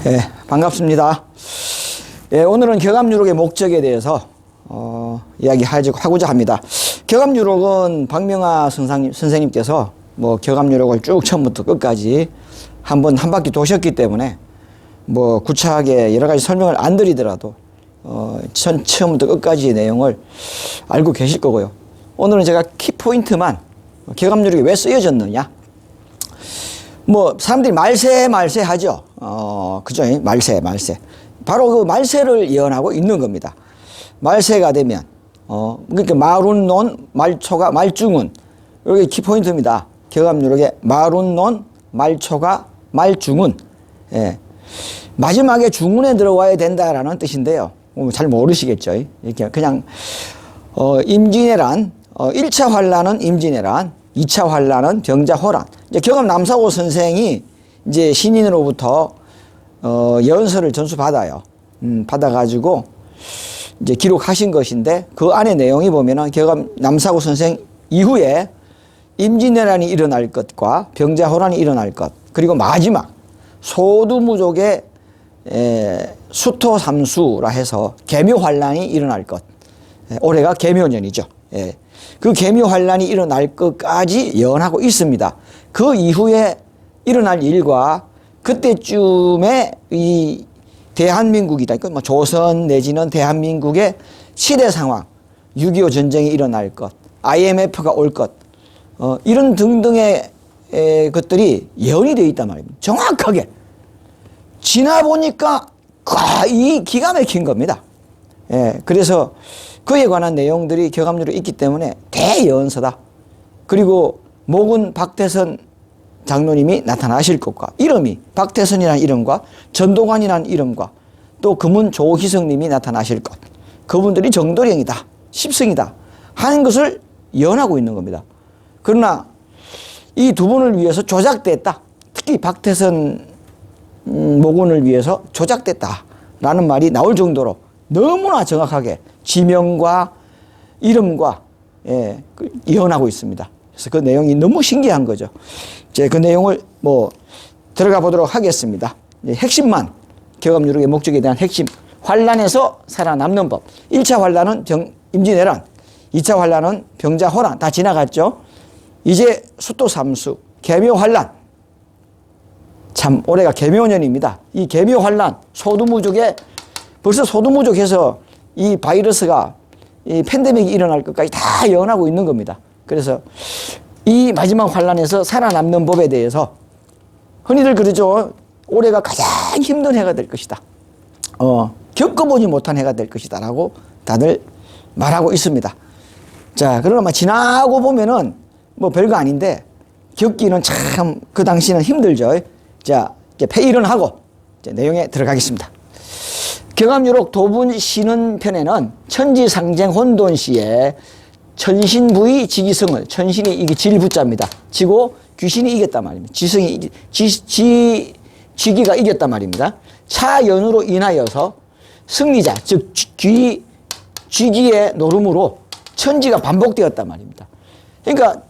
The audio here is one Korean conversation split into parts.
예, 반갑습니다. 예, 오늘은 격암유록의 목적에 대해서 이야기하고자 합니다. 격암유록은 박명하 선생님께서 뭐 격암유록을 쭉 처음부터 끝까지 한 바퀴 도셨기 때문에 뭐 구차하게 여러 가지 설명을 안 드리더라도 처음부터 끝까지의 내용을 알고 계실 거고요. 오늘은 제가 키포인트만 격암유록이 왜 쓰여졌느냐, 뭐 사람들이 말세 하죠. 그죠? 말세. 바로 그 말세를 예언하고 있는 겁니다. 말세가 되면 그러니까 마룬논, 말초가, 말중운, 여기 키포인트입니다. 격암유록의 마룬논, 말초가, 말중운. 예. 마지막에 중운에 들어와야 된다라는 뜻인데요. 잘 모르시겠죠. 이렇게 그냥 임진왜란, 1차 환란은 임진왜란, 2차 환란은 병자호란. 이제 격암 남사고 선생이 이제 신인으로부터 예언서를 전수받아요. 받아가지고 이제 기록하신 것인데, 그 안에 내용이 보면은 격암 남사고 선생 이후에 임진왜란이 일어날 것과 병자호란이 일어날 것, 그리고 마지막 소두무족의 수토삼수라 해서 계묘환란이 일어날 것. 올해가 계묘년이죠. 예. 그 계묘환란이 일어날 것까지 예언하고 있습니다. 그 이후에 일어날 일과 그때쯤에 이 대한민국이다, 뭐 조선 내지는 대한민국의 시대 상황, 6.25 전쟁이 일어날 것, IMF가 올 것, 이런 등등의 것들이 예언이 되어 있단 말입니다. 정확하게. 지나보니까 이 기가 막힌 겁니다. 예, 그래서 그에 관한 내용들이 격암유록에 있기 때문에 대예언서다. 그리고 목은 박태선 장로님이 나타나실 것과, 이름이 박태선이라는 이름과 전동환이라는 이름과 또 금은 조희성님이 나타나실 것, 그분들이 정도령이다, 십승이다 하는 것을 예언하고 있는 겁니다. 그러나 이 두 분을 위해서 조작됐다, 특히 박태선 목운을 위해서 조작됐다라는 말이 나올 정도로 너무나 정확하게 지명과 이름과 예언하고 있습니다. 그래서 그 내용이 너무 신기한 거죠. 이제 그 내용을 뭐 들어가 보도록 하겠습니다. 핵심만, 격암유록의 목적에 대한 핵심. 환란에서 살아남는 법. 1차 환란은 임진왜란, 2차 환란은 병자호란, 다 지나갔죠. 이제 수토삼수, 계묘환란. 참 올해가 계묘년입니다. 이 계묘환란, 소두무족의, 벌써 소두무족해서 이 바이러스가, 이 팬데믹이 일어날 것까지 다 예언하고 있는 겁니다. 그래서 이 마지막 환란에서 살아남는 법에 대해서 흔히들 그러죠. 올해가 가장 힘든 해가 될 것이다. 겪어보지 못한 해가 될 것이다 라고 다들 말하고 있습니다. 자, 그러나 지나고 보면은 뭐 별거 아닌데 겪기는 참 그 당시는 힘들죠. 자, 이제 폐일은 하고 이제 내용에 들어가겠습니다. 격암유록 도분 신은 편에는 천지상쟁 혼돈시에 천신부의 지기승을, 천신이 이게 질부자입니다. 지고 귀신이 이겼단 말입니다. 쥐기가 이겼단 말입니다. 차연으로 인하여서 승리자, 즉 쥐기의 노름으로 천지가 반복되었단 말입니다. 그러니까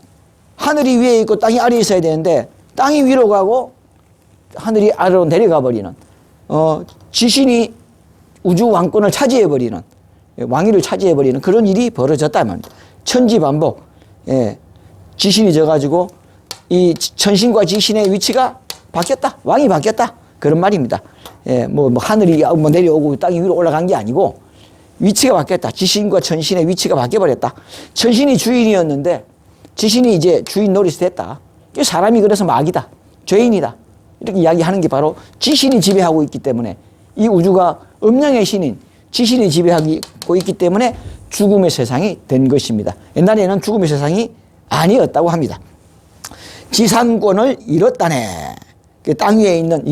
하늘이 위에 있고 땅이 아래에 있어야 되는데 땅이 위로 가고 하늘이 아래로 내려가 버리는, 지신이 우주 왕권을 차지해버리는, 왕위를 차지해버리는 그런 일이 벌어졌단 말입니다. 천지반복. 예. 지신이 져가지고 이 천신과 지신의 위치가 바뀌었다. 왕이 바뀌었다. 그런 말입니다. 예. 뭐 하늘이 뭐 내려오고 땅이 위로 올라간 게 아니고 위치가 바뀌었다. 지신과 천신의 위치가 바뀌어버렸다. 천신이 주인이었는데 지신이 이제 주인 노릇이 됐다. 사람이 그래서 마귀다, 죄인이다, 이렇게 이야기하는 게 바로 지신이 지배하고 있기 때문에, 이 우주가 음양의 신인 지신이 지배하고 있기 때문에 죽음의 세상이 된 것입니다. 옛날에는 죽음의 세상이 아니었다고 합니다. 지상권을 잃었다네. 땅 위에 있는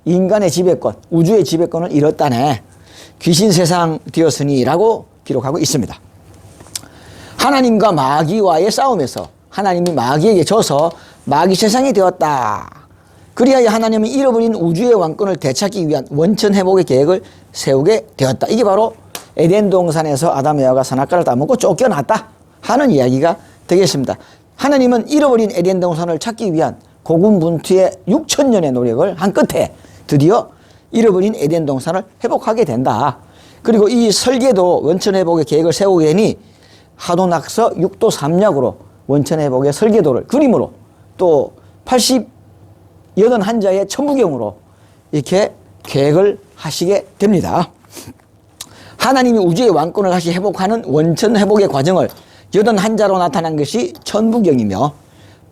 인간의 지배권, 우주의 지배권을 잃었다네. 귀신 세상 되었으니라고 기록하고 있습니다. 하나님과 마귀와의 싸움에서 하나님이 마귀에게 져서 마귀 세상이 되었다. 그리하여 하나님은 잃어버린 우주의 왕권을 되찾기 위한 원천 회복의 계획을 세우게 되었다. 이게 바로 에덴 동산에서 아담 에와가 선악과를 따먹고 쫓겨났다 하는 이야기가 되겠습니다. 하나님은 잃어버린 에덴 동산을 찾기 위한 고군분투의 6,000년의 노력을 한 끝에 드디어 잃어버린 에덴 동산을 회복하게 된다. 그리고 이 설계도 원천 회복의 계획을 세우게 되니 하도낙서 6도 3약으로 원천 회복의 설계도를 그림으로 또 81한자의 천부경으로 이렇게 계획을 하시게 됩니다. 하나님이 우주의 왕권을 다시 회복하는 원천 회복의 과정을 81자로 나타난 것이 천부경이며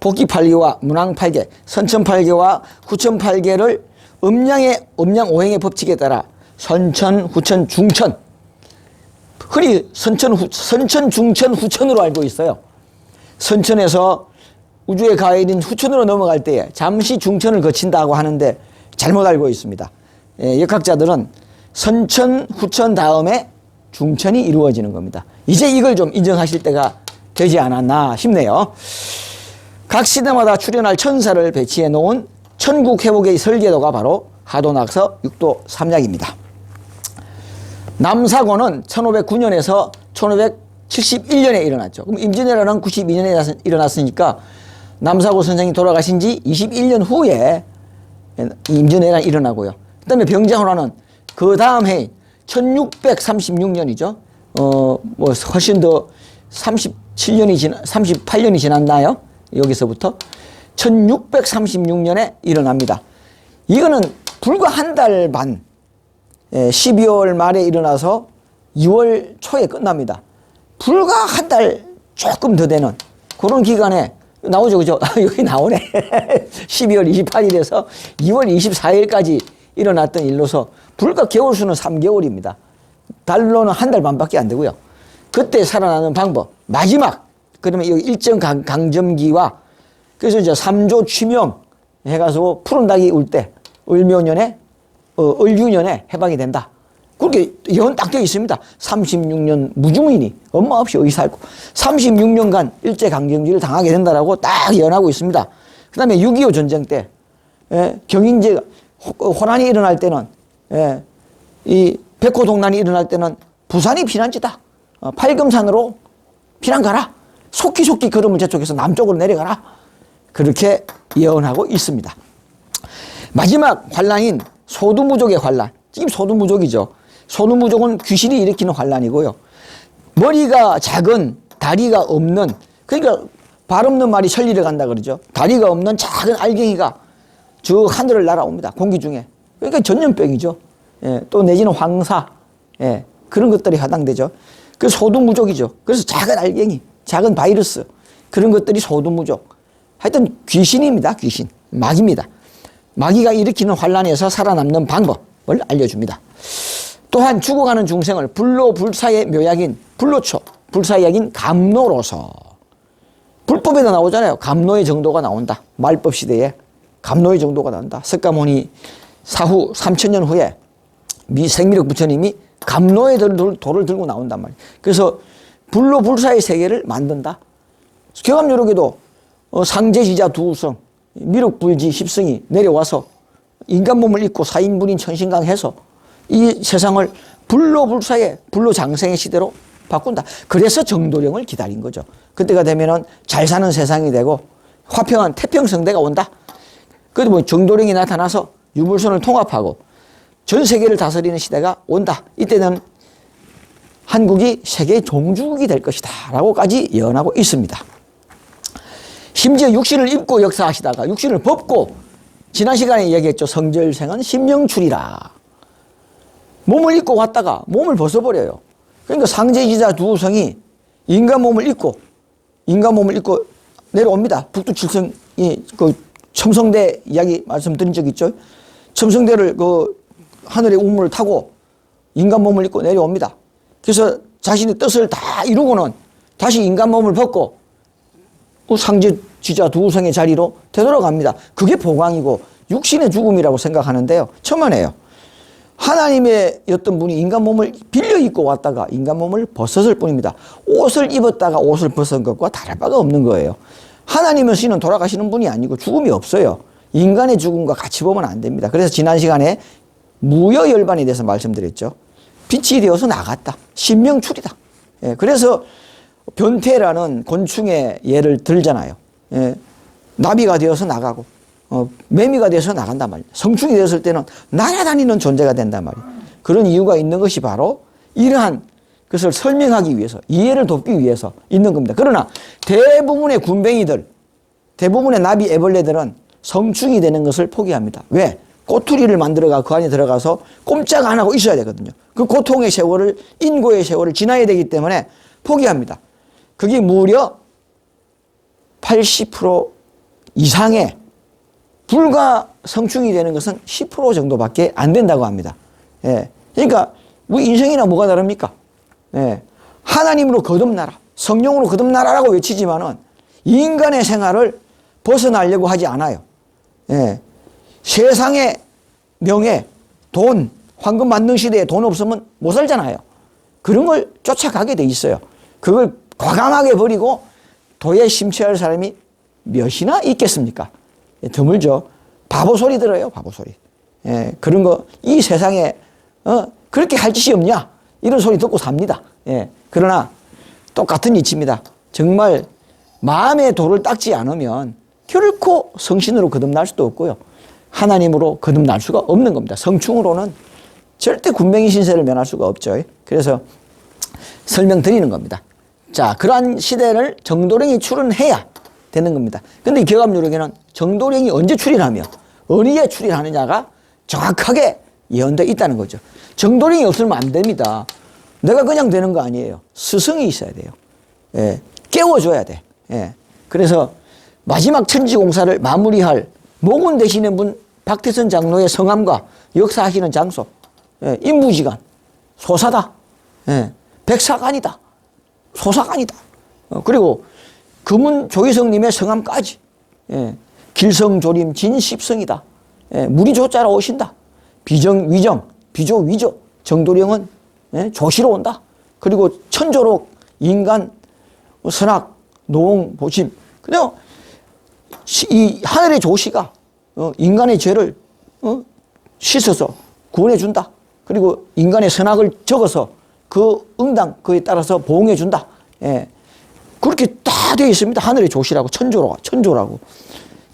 복기팔계와 문왕팔계, 선천팔계와 후천팔계를 음양 오행의 법칙에 따라 선천, 후천, 중천, 흔히 선천, 중천, 후천으로 알고 있어요. 선천에서 우주의 가해인 후천으로 넘어갈 때에 잠시 중천을 거친다고 하는데 잘못 알고 있습니다. 역학자들은 선천, 후천 다음에 중천이 이루어지는 겁니다. 이제 이걸 좀 인정하실 때가 되지 않았나 싶네요. 각 시대마다 출현할 천사를 배치해 놓은 천국 회복의 설계도가 바로 하도낙서 6도 3약입니다. 남사고는 1509년에서 1571년에 일어났죠. 그럼 임진왜란은 92년에 일어났으니까 남사고 선생이 돌아가신 지 21년 후에 임진왜란이 일어나고요. 그 다음에 병자호란은 그 다음 해 1636년이죠. 뭐 훨씬 더 38년이 지났나요? 여기서부터 1636년에 일어납니다. 이거는 불과 한 달 반, 12월 말에 일어나서 2월 초에 끝납니다. 불과 한 달 조금 더 되는 그런 기간에 나오죠, 그죠? 여기 나오네. 12월 28일에서 2월 24일까지 일어났던 일로서 불과 개월수는 3개월입니다. 달로는 한 달 반밖에 안 되고요. 그때 살아나는 방법, 마지막, 그러면 여기 일정 강점기와 그래서 이제 3조 취명 해가지고 푸른 닭이 울 때, 을묘년에, 을유년에 해방이 된다. 그렇게 예언 딱 되어 있습니다. 36년 무주민이 엄마 없이 여기 살고 36년간 일제강점기를 당하게 된다라고 딱 예언하고 있습니다. 그 다음에 6.25 전쟁 때, 경인제 호란이 일어날 때는, 이 백호동난이 일어날 때는 부산이 피난지다. 팔금산으로 피난 가라. 속기속기 걸음을 저쪽에서 남쪽으로 내려가라. 그렇게 예언하고 있습니다. 마지막 환란인 소두무족의 환란. 지금 소두무족이죠. 소두무족은 귀신이 일으키는 환란이고요. 머리가 작은 다리가 없는, 그러니까 발 없는 말이 천리를 간다 그러죠. 다리가 없는 작은 알갱이가 저 하늘을 날아옵니다. 공기 중에. 그러니까 전염병이죠. 또 내지는 황사, 그런 것들이 해당되죠. 그 소두무족이죠. 그래서 작은 알갱이, 작은 바이러스, 그런 것들이 소두무족. 하여튼 귀신입니다. 귀신. 마귀입니다. 마귀가 일으키는 환란에서 살아남는 방법을 알려줍니다. 또한 죽어가는 중생을 불로 불사의 묘약인 불로초, 불사의 약인 감로로서, 불법에도 나오잖아요. 감로의 정도가 나온다. 말법 시대에 감로의 정도가 나온다. 석가모니 사후 3000년 후에 생미륵 부처님이 감로의 돌을 들고 나온단 말이에요. 그래서 불로 불사의 세계를 만든다. 경암요록에도 상제지자 두우성, 미륵불지 십성이 내려와서 인간 몸을 입고 사인분인 천신강해서 이 세상을 불로 불사의 불로 장생의 시대로 바꾼다. 그래서 정도령을 기다린 거죠. 그때가 되면은 잘 사는 세상이 되고 화평한 태평성대가 온다. 그래도 뭐 정도령이 나타나서 유물선을 통합하고 전 세계를 다스리는 시대가 온다. 이때는 한국이 세계의 종주국이 될 것이다 라고까지 예언하고 있습니다. 심지어 육신을 입고 역사하시다가 육신을 벗고 지난 시간에 이야기했죠. 성절생은 신명출이라. 몸을 입고 왔다가 몸을 벗어버려요. 그러니까 상제지자 두우성이 인간 몸을 입고 내려옵니다. 북두칠성이 그 첨성대 이야기 말씀드린 적 있죠. 첨성대를 그 하늘의 우물을 타고 인간 몸을 입고 내려옵니다. 그래서 자신의 뜻을 다 이루고는 다시 인간 몸을 벗고 상제지자 두우성의 자리로 되돌아갑니다. 그게 보광이고 육신의 죽음이라고 생각하는데요. 천만에요. 하나님의 어떤 분이 인간 몸을 빌려 입고 왔다가 인간 몸을 벗었을 뿐입니다. 옷을 입었다가 옷을 벗은 것과 다를 바가 없는 거예요. 하나님은 신은 돌아가시는 분이 아니고 죽음이 없어요. 인간의 죽음과 같이 보면 안 됩니다. 그래서 지난 시간에 무여열반에 대해서 말씀드렸죠. 빛이 되어서 나갔다. 신명출이다. 그래서 변태라는 곤충의 예를 들잖아요. 나비가 되어서 나가고 매미가 돼서 나간단 말이에요. 성충이 되었을 때는 날아다니는 존재가 된단 말이에요. 그런 이유가 있는 것이 바로 이러한 것을 설명하기 위해서, 이해를 돕기 위해서 있는 겁니다. 그러나 대부분의 군뱅이들, 대부분의 나비 애벌레들은 성충이 되는 것을 포기합니다. 왜? 꼬투리를 만들어가 그 안에 들어가서 꼼짝 안 하고 있어야 되거든요. 그 고통의 세월을, 인고의 세월을 지나야 되기 때문에 포기합니다. 그게 무려 80% 이상의, 불과 성충이 되는 것은 10% 정도밖에 안 된다고 합니다. 예. 그러니까 우리 인생이나 뭐가 다릅니까? 예. 하나님으로 거듭나라, 성령으로 거듭나라라고 외치지만은 인간의 생활을 벗어나려고 하지 않아요. 예. 세상의 명예, 돈, 황금 만능 시대에 돈 없으면 못 살잖아요. 그런 걸 쫓아가게 돼 있어요. 그걸 과감하게 버리고 도에 심취할 사람이 몇이나 있겠습니까? 예, 드물죠. 바보 소리 들어요, 바보 소리. 예, 그런 거, 이 세상에, 그렇게 할 짓이 없냐? 이런 소리 듣고 삽니다. 예, 그러나 똑같은 이치입니다. 정말 마음의 도를 닦지 않으면 결코 성신으로 거듭날 수도 없고요. 하나님으로 거듭날 수가 없는 겁니다. 성충으로는 절대 군뱅이 신세를 면할 수가 없죠. 그래서 설명드리는 겁니다. 자, 그러한 시대를 정도령이 출현해야 되는 겁니다. 근데 기억합류록에는 정도령이 언제 출현하며 어디에 출현하느냐가 정확하게 예언되어 있다는 거죠. 정도령이 없으면 안 됩니다. 내가 그냥 되는 거 아니에요. 스승이 있어야 돼요. 예, 깨워줘야 돼. 예, 그래서 마지막 천지공사를 마무리할 모군 되시는 분 박태선 장로의 성함과 역사하시는 장소, 예, 인부지간, 소사다, 예, 백사관이다, 소사관이다. 그리고 금은 조희성님의 성함까지, 예, 길성조림 진십성이다. 예, 무리조자로 오신다. 비정, 위정, 비조, 위조. 정도령은, 예, 조시로 온다. 그리고 천조로 인간, 선악, 노홍, 보심. 그냥 이 하늘의 조시가 인간의 죄를 씻어서 구원해 준다. 그리고 인간의 선악을 적어서 그 응당 그에 따라서 보응해 준다. 예. 그렇게 다 되어 있습니다. 하늘의 조시라고, 천조라고.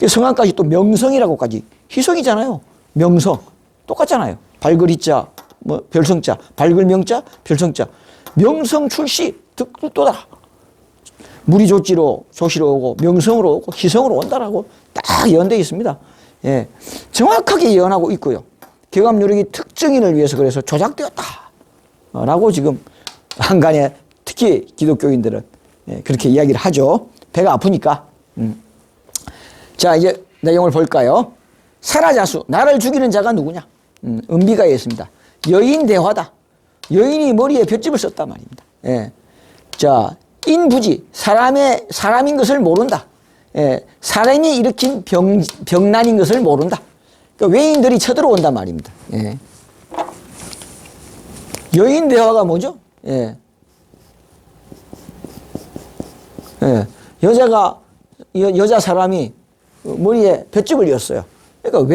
성함까지 또 명성이라고까지. 희성이잖아요. 명성. 똑같잖아요. 발글이자, 뭐, 별성자, 발글명자, 별성자. 명성 출시, 또다. 무리조지로, 조시로 오고, 명성으로 오고, 희성으로 온다라고 딱 예언되어 있습니다. 예. 정확하게 예언하고 있고요. 개감유력이 특정인을 위해서 그래서 조작되었다. 라고 지금 한간에 특히 기독교인들은, 예, 그렇게 이야기를 하죠. 배가 아프니까. 자, 이제 내용을 볼까요? 사라자수, 나를 죽이는 자가 누구냐? 은비가에 있습니다. 여인 대화다. 여인이 머리에 볏짚을 썼단 말입니다. 예. 자, 인부지, 사람인 것을 모른다. 예. 사람이 일으킨 병난인 것을 모른다. 그러니까 외인들이 쳐들어온단 말입니다. 예. 여인 대화가 뭐죠? 예. 예. 여자 사람이 머리에 볏짚을 이었어요. 그러니까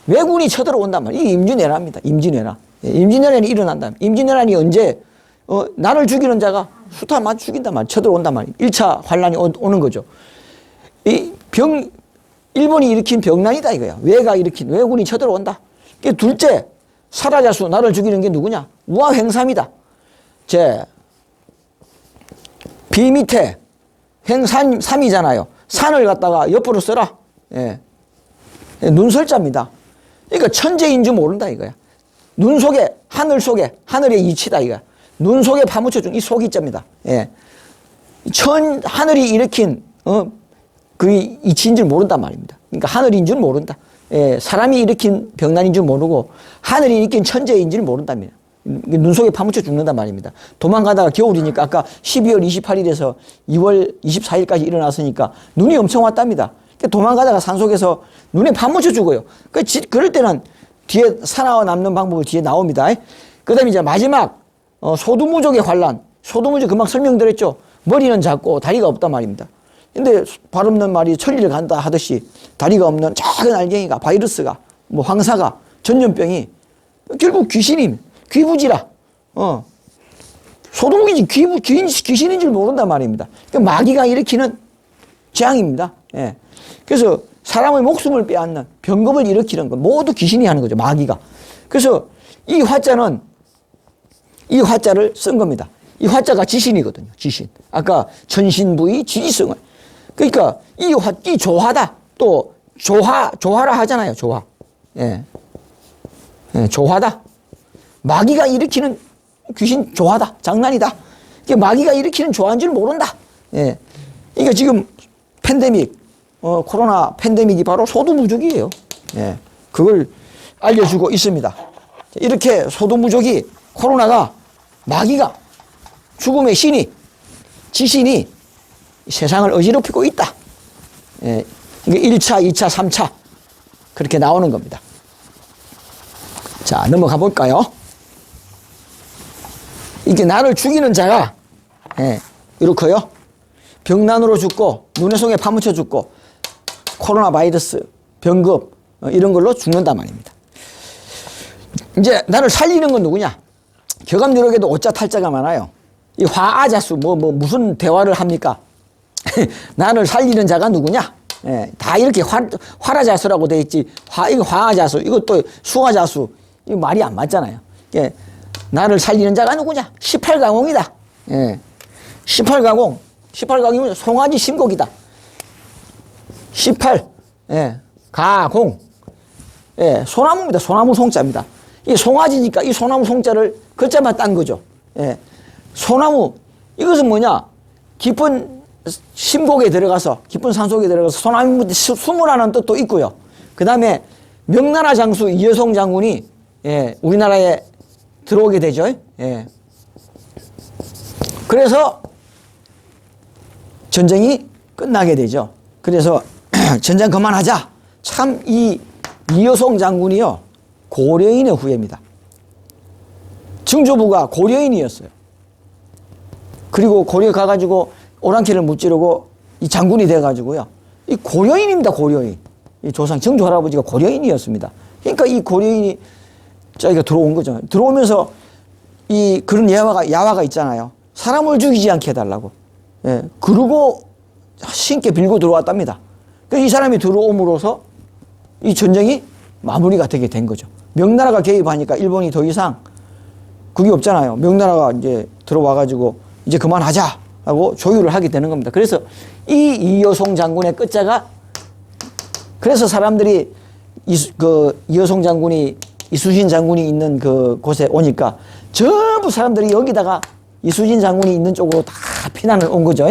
왜군이 쳐들어온단 말이에요. 이게 임진왜란입니다. 임진왜란. 예. 임진왜란이 일어난다. 임진왜란이 언제, 나를 죽이는 자가 수탄 맞아 죽인단 말이에요. 쳐들어온단 말이에요. 1차 환란이 오는 거죠. 일본이 일으킨 병난이다 이거야. 왜군이 쳐들어온다. 둘째, 사라자수, 나를 죽이는 게 누구냐? 우화횡삼이다. 비 밑에 횡삼이잖아요. 산을 갖다가 옆으로 써라. 예. 눈설자입니다. 그러니까 천재인 줄 모른다 이거야. 눈 속에, 하늘의 이치다 이거야. 눈 속에 파묻혀준 이 속이자입니다. 예. 하늘이 일으킨, 그 이치인 줄 모른단 말입니다. 그러니까 하늘인 줄 모른다. 예. 사람이 일으킨 병난인 줄 모르고 하늘이 일으킨 천재인 줄 모른답니다. 눈 속에 파묻혀 죽는단 말입니다. 도망가다가 겨울이니까 아까 12월 28일에서 2월 24일까지 일어났으니까 눈이 엄청 왔답니다. 도망가다가 산속에서 눈에 파묻혀 죽어요. 그럴 때는 뒤에 살아남는 방법을 뒤에 나옵니다. 그 다음에 이제 마지막, 소두무족의 환란. 소두무족 금방 설명드렸죠. 머리는 작고 다리가 없단 말입니다. 근데 발없는 말이 천리를 간다 하듯이 다리가 없는 작은 알갱이가, 바이러스가, 뭐 황사가, 전염병이 결국 귀부지라. 소동이지 귀신인 줄 모른단 말입니다. 그러니까 마귀가 일으키는 재앙입니다. 예. 그래서 사람의 목숨을 빼앗는 병겁을 일으키는 것 모두 귀신이 하는 거죠. 마귀가. 그래서 이 화자는 이 화자를 쓴 겁니다. 이 화자가 지신이거든요. 지신. 아까 천신부의 지지성을. 그러니까 이 조화다. 또 조화라 하잖아요. 조화. 예. 예, 조화다. 마귀가 일으키는 귀신 조화다. 장난이다. 이게 마귀가 일으키는 조화인 줄 모른다. 예. 그러니까 지금 팬데믹, 코로나 팬데믹이 바로 소두무족이에요. 예. 그걸 알려주고 있습니다. 이렇게 소두무족이 코로나가 마귀가 죽음의 신이 지신이 세상을 어지럽히고 있다. 예. 이게 1차, 2차, 3차 그렇게 나오는 겁니다. 자, 넘어가 볼까요? 이게 나를 죽이는 자가 이렇고요. 병난으로 죽고 눈의 속에 파묻혀 죽고 코로나 바이러스, 병급 이런 걸로 죽는단 말입니다. 이제 나를 살리는 건 누구냐? 격암유력에도 오자 탈자가 많아요. 이 화아자수 무슨 대화를 합니까? 나를 살리는 자가 누구냐? 다 이렇게 화라자수라고 돼 있지. 이거 화아자수, 이것도 수화자수. 이거 말이 안 맞잖아요. 나를 살리는 자가 누구냐? 18가공이다. 18가공이면 송아지 심곡이다. 18, 가공. 소나무입니다. 소나무 송자입니다. 이 송아지니까 이 소나무 송자를 글자만 딴 거죠. 소나무, 이것은 뭐냐? 깊은 심곡에 들어가서, 깊은 산속에 들어가서 소나무 숨으라는 뜻도 있고요. 그 다음에 명나라 장수 이여송 장군이 우리나라에 들어오게 되죠. 그래서 전쟁이 끝나게 되죠. 그래서 전쟁 그만하자. 참 이 이여송 장군이요. 고려인의 후예입니다. 증조부가 고려인이었어요. 그리고 고려 가가지고 오랑캐를 무찌르고 이 장군이 돼가지고요. 이 고려인입니다. 고려인. 이 조상 증조 할아버지가 고려인이었습니다. 그러니까 이 고려인이 저희가 들어온 거죠. 들어오면서 그런 야화가 있잖아요. 사람을 죽이지 않게 해달라고. 그러고 신께 빌고 들어왔답니다. 그래서 이 사람이 들어옴으로써 이 전쟁이 마무리가 되게 된 거죠. 명나라가 개입하니까 일본이 더 이상 그게 없잖아요. 명나라가 이제 들어와가지고 이제 그만하자 하고 조율을 하게 되는 겁니다. 그래서 이 이여송 장군의 끝자가, 그래서 사람들이 이여송 장군이 이수진 장군이 있는 그 곳에 오니까 전부 사람들이 여기다가 이수진 장군이 있는 쪽으로 다 피난을 온 거죠.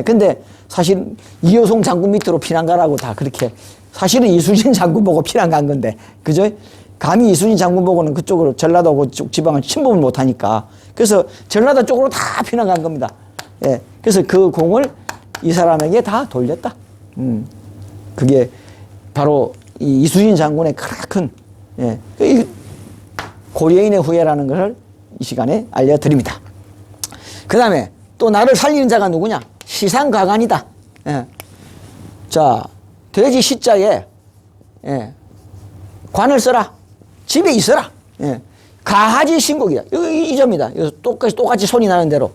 근데 사실 이여송 장군 밑으로 피난 가라고 다 그렇게, 사실은 이수진 장군 보고 피난 간 건데, 그죠? 감히 이수진 장군 보고는 그쪽으로 전라도 그쪽 지방을 침범을 못 하니까. 그래서 전라도 쪽으로 다 피난 간 겁니다. 그래서 그 공을 이 사람에게 다 돌렸다. 그게 바로 이 이수진 장군의 크나큰 고려인의 후예라는 것을 이 시간에 알려드립니다. 그 다음에 또 나를 살리는 자가 누구냐? 시상가관이다. 자, 돼지 시자에 관을 써라. 집에 있어라. 가하지 신곡이다. 이 점이다. 똑같이 손이 나는 대로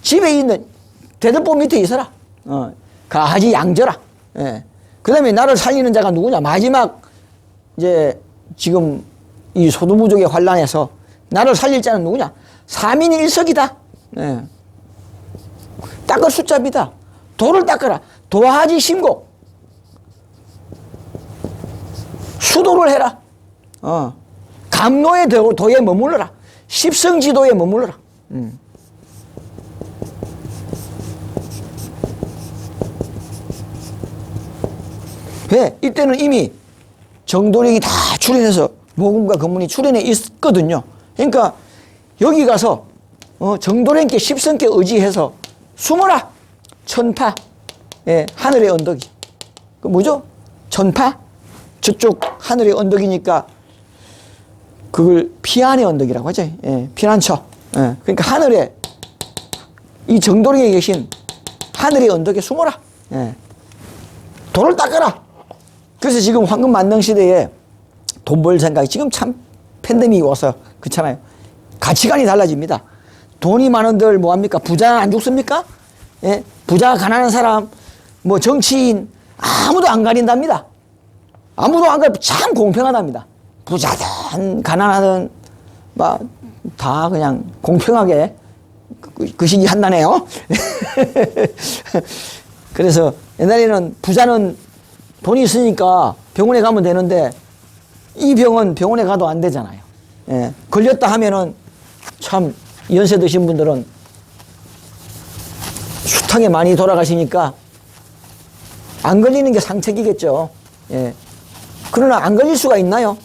집에 있는 대들보 밑에 있어라. 가하지 양져라. 그 다음에 나를 살리는 자가 누구냐? 마지막 이제 지금 이 소두무족의 환란에서 나를 살릴 자는 누구냐? 3인 1석이다. 닦을 숫자비다. 도를 닦아라. 도하지 심곡. 수도를 해라. 감노의 도에 머물러라. 십성지도에 머물러라. 왜? 이때는 이미 정도령이 다 출연해서 모금과 검문이 출연해 있거든요. 그러니까 여기 가서 정도령께 십성께 의지해서 숨어라. 천파. 하늘의 언덕이. 그 뭐죠? 천파? 저쪽 하늘의 언덕이니까 그걸 피안의 언덕이라고 하죠. 피난처. 그러니까 하늘에, 이 정도령에 계신 하늘의 언덕에 숨어라. 돌을 닦아라. 그래서 지금 황금 만능 시대에 돈 벌 생각이, 지금 참 팬데믹이 와서 그렇잖아요. 가치관이 달라집니다. 돈이 많은들 뭐합니까? 부자 안 죽습니까? 부자 가난한 사람, 뭐 정치인 아무도 안 가린답니다. 아무도 안 가도 참 공평하답니다. 부자든 가난하든 막 다 그냥 공평하게 그 시기 한다네요. 그래서 옛날에는 부자는 돈이 있으니까 병원에 가면 되는데 이 병은 병원에 가도 안 되잖아요. 예, 걸렸다 하면은 참 연세 드신 분들은 숱하게 많이 돌아가시니까 안 걸리는 게 상책이겠죠. 예. 그러나 안 걸릴 수가 있나요?